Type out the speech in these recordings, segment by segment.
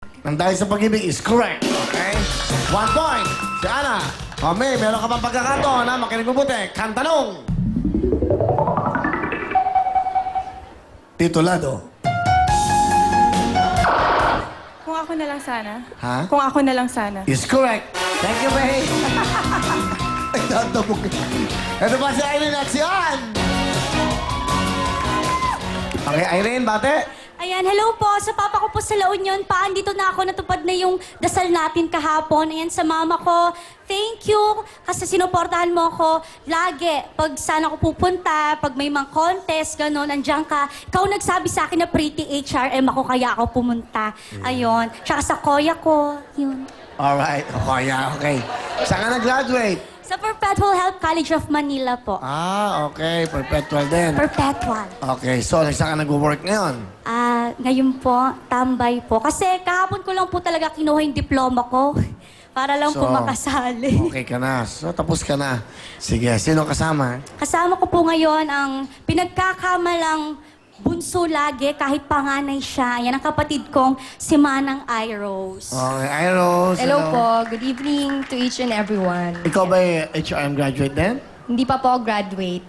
Ang dahil sa pag-ibig is correct. Okay? 1 point. Si Ana. O, May, meron ka pang pagkakataon, ha? Makinig mabuti. Kantanong. Titulado. Kung ako na lang sana. Ha? Kung ako na lang sana. Is correct. Thank you, May. Ay, tatabog. Ito pa si Irene at si Ann. Okay, Irene, bate. Ayan, hello po. Sa papa ko po sa La Union pa. Andito na ako. Natupad na yung dasal natin kahapon. Ayan, sa mama ko. Thank you. Kasi sinuportahan mo ako lagi. Pag saan ako pupunta, pag may mga contest, gano'n, nandiyan ka. Ikaw nagsabi sa akin na pretty HRM ako, kaya ako pumunta. Ayun. Tsaka sa koya ko. Yun. Alright. Okay, okay. Saan ka nag-graduate? Sa Perpetual Health College of Manila po. Ah, okay. Perpetual din. Perpetual. Okay, so saan ka nag-work ngayon? Ngayon po, tambay po. Kasi kahapon ko lang po talaga kinuha yung diploma ko. Para lang po makasali. Okay ka na. So, tapos ka na. Sige, sino kasama? Kasama ko po ngayon ang pinagkakamalang bunso lagi kahit panganay siya. Yan ang kapatid kong si Manang Iros. Okay, Iros. Hello po. Good evening to each and everyone. Ikaw ba HRM graduate din? Hindi pa po ako graduate.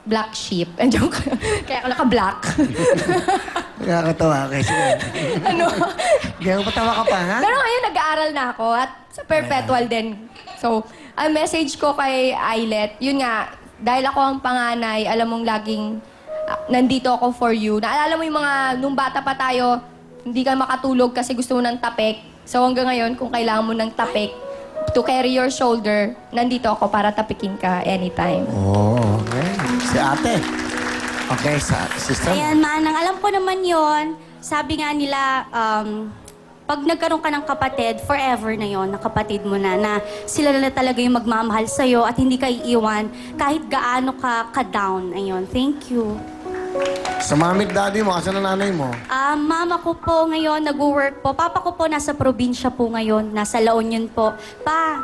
Black sheep. Joke. Kaya ako naka-black. Nakakatawa. Okay, sige. Ano? Kaya patawa ka pa, ha? Pero ngayon nag-aaral na ako at sa perpetual din. So, ang message ko kay Ailet, yun nga, dahil ako ang panganay, alam mong laging nandito ako for you. Naalala mo yung mga, nung bata pa tayo, hindi ka makatulog kasi gusto mo ng tapik. So hanggang ngayon, kung kailangan mo ng tapik, to carry your shoulder, nandito ako para tapikin ka anytime. Oh, okay. Si ate. Okay, sa sister. Ayan, Manang, alam ko naman yon. Sabi nga nila, pag nagkaroon ka ng kapatid, forever na yon, na kapatid mo na sila na talaga yung magmamahal sa'yo at hindi ka iiwan kahit gaano ka ka-down. Ayun, thank you. Sa mami at daddy mo, asan ang nanay mo? Mama ko po ngayon, nag-work po. Papa ko po nasa probinsya po ngayon, nasa La Union po. Pa,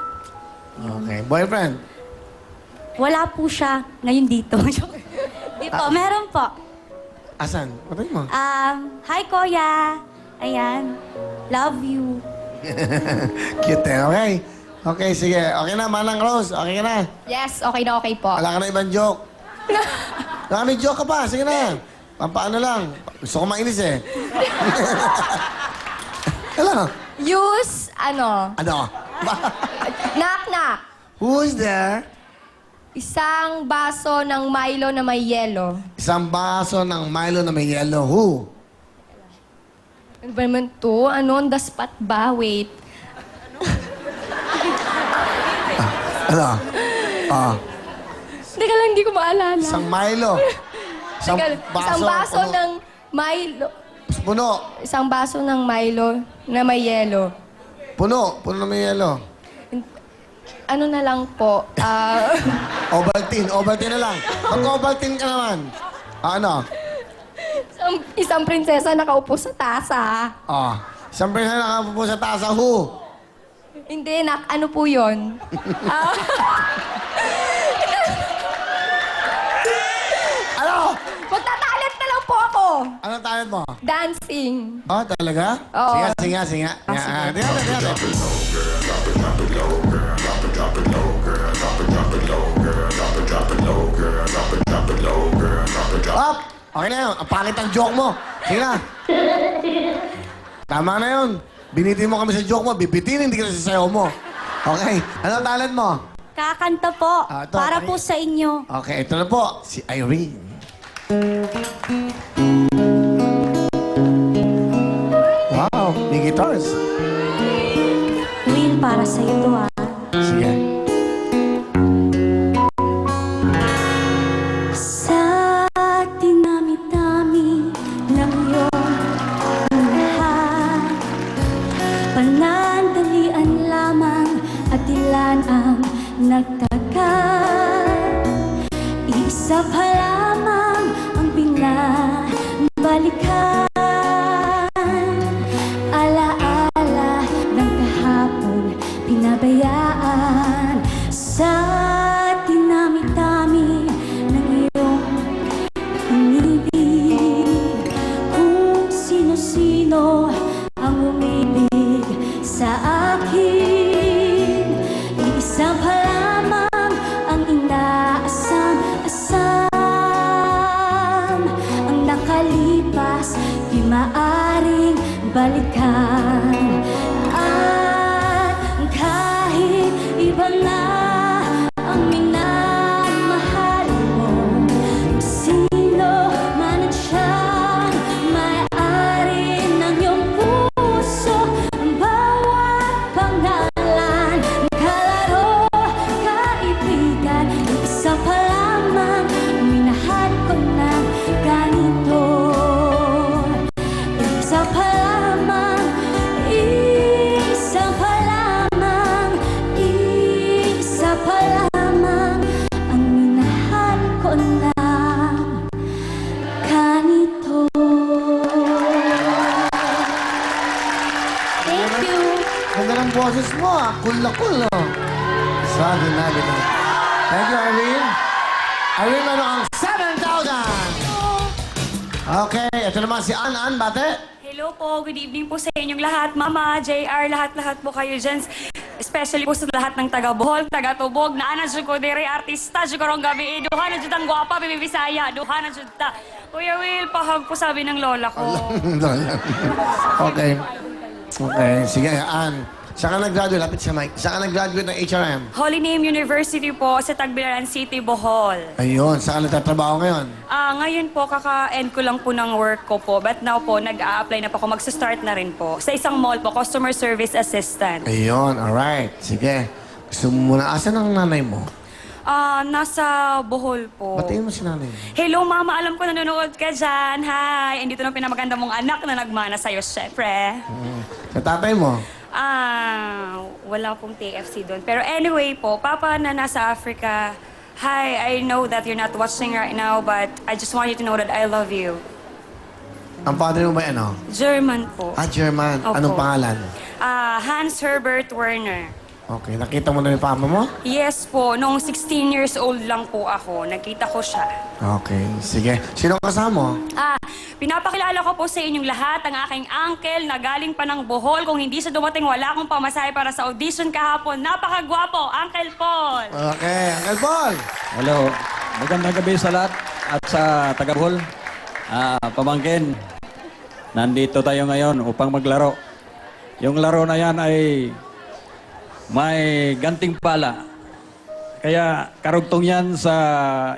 Okay. Boyfriend? wala po siya ngayon dito. Di po, meron po. Asan? Patay mo. Hi, Kuya. Ayan. Love you. Cute eh, okay? Okay, sige. Okay na, Manang Rose. Okay ka na? Yes, okay na okay po. Wala ka na ibang joke. May joke ka pa. Sige na. Pampaano lang. Gusto ko mainis eh. Hello? Use, Ano? knock-knock. Who's there? Isang baso ng Milo na may yelo. Isang baso ng Milo na may yellow. Who? Ano ba naman to? Ano? On the spot ba? Wait. Ano? Teka lang, hindi ko maalala. Isang Milo. Isang Isang baso puno. ng Milo. Puno. Isang baso ng Milo na may yelo. Puno. Puno na may yellow. Ano na lang po? Ovaltine. Ovaltine na lang. Mag-Ovaltine ka naman. Ano? isang prinsesa nakaupo sa tasa. Isang person na nakapupo sa tasa. Who? Hindi, ano po yun? Ano? Magtatalent na lang po ako. Anong talent mo? Dancing. Oh, talaga? Oo. Sige. Tingnan. Up! Okay na yun. Ang pangit ang joke mo. Sige na. Tama na yun. Binitin mo kami sa joke mo. Bibitin, hindi ka na sasayaw mo. Okay. Anong talent mo? Kakanta po. Ito, Para po sa inyo. Okay, ito na po. Si Irene. Wow, may guitars. Will, para sa ito Sige. Sa dinami-dami ng iyong lahat, panandalian lamang at ilan ang nagtagal. Isa pa lamang ang binabalikan. Alaala ng kahapon, pinabayaan sa dinami-dami ng iyong inibig. Kung sino-sino ang umibig balikan. At kahit iba na ang minamahal mo, sino man at siyang may-ari ng iyong puso, ang bawat pangalan, kalaro, kaibigan, isa pa lamang, minahal ko na ganito. Isa pa lamang, isa pa lamang, isa pa lamang, ang minahal ko na ganito. Thank you. Ganda ng boses mo, ah. Cool na cool, no? Sabi na. Thank you, Irene. Irene, ano ang 7,000? Okay, ito naman si Ann. Bate? Hello po, good evening po sa inyong lahat. Mama, JR, lahat-lahat po kayo dyan. Especially po sa lahat ng taga-Bohol, taga-Tubog, na ana dyan ko diri artista, dyan ko rong gabi. Duha na dyan ang guwapa, bibisaya. Duha na dyan ta. Kuya Will, pahag po sabi ng lola ko. Okay. Okay, sige, Ann. Saan ka nag-graduate? Lapit sa mic. Saan ka nag-graduate ng HRM? Holy Name University po sa Tagbilaran City, Bohol. Ayun, saan ka nagtatrabaho ngayon? Ngayon po, kaka-end ko lang po ng work ko po. But now po, nag-a-apply na po ako. Mag-start na rin po. Sa isang mall po, Customer Service Assistant. Ayun, alright. Sige. Gusto mo muna, asan ang nanay mo? Nasa Bohol po. Batiin mo si nanay mo. Hello, Mama. Alam ko nanonood ka dyan. Hi. Andito na pinamaganda mong anak na nagmana sa'yo, syempre. Sa tatay mo? Wala pong TFC doon. Pero anyway po, Papa na nasa Africa, hi, I know that you're not watching right now, but I just want you to know that I love you. Ang father mo ba ano? German po. German. Opo. Anong pangalan? Hans Herbert Werner. Okay, nakita mo na yung papa mo? Yes po, noong 16 years old lang po ako, nakita ko siya. Okay, sige. Sino kasama mo? Pinapakilala ko po sa inyong lahat ang aking uncle na galing pa ng Bohol. Kung hindi siya dumating, wala akong pamasahe para sa audition kahapon. Napakagwapo, Uncle Paul! Okay, Uncle Paul. Hello. Magandang gabi sa lahat at sa taga-Bohol. Pamangkin, nandito tayo ngayon upang maglaro. Yung laro na yan ay may ganting pala. Kaya karugtong yan sa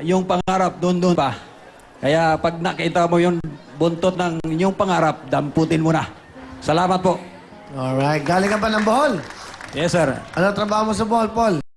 yung pangarap doon pa. Kaya pag nakita mo yung buntot ng inyong pangarap, damputin mo na. Salamat po. Alright, galing ka pa ng Bohol? Yes, sir. Ano trabaho mo sa Bohol, Paul?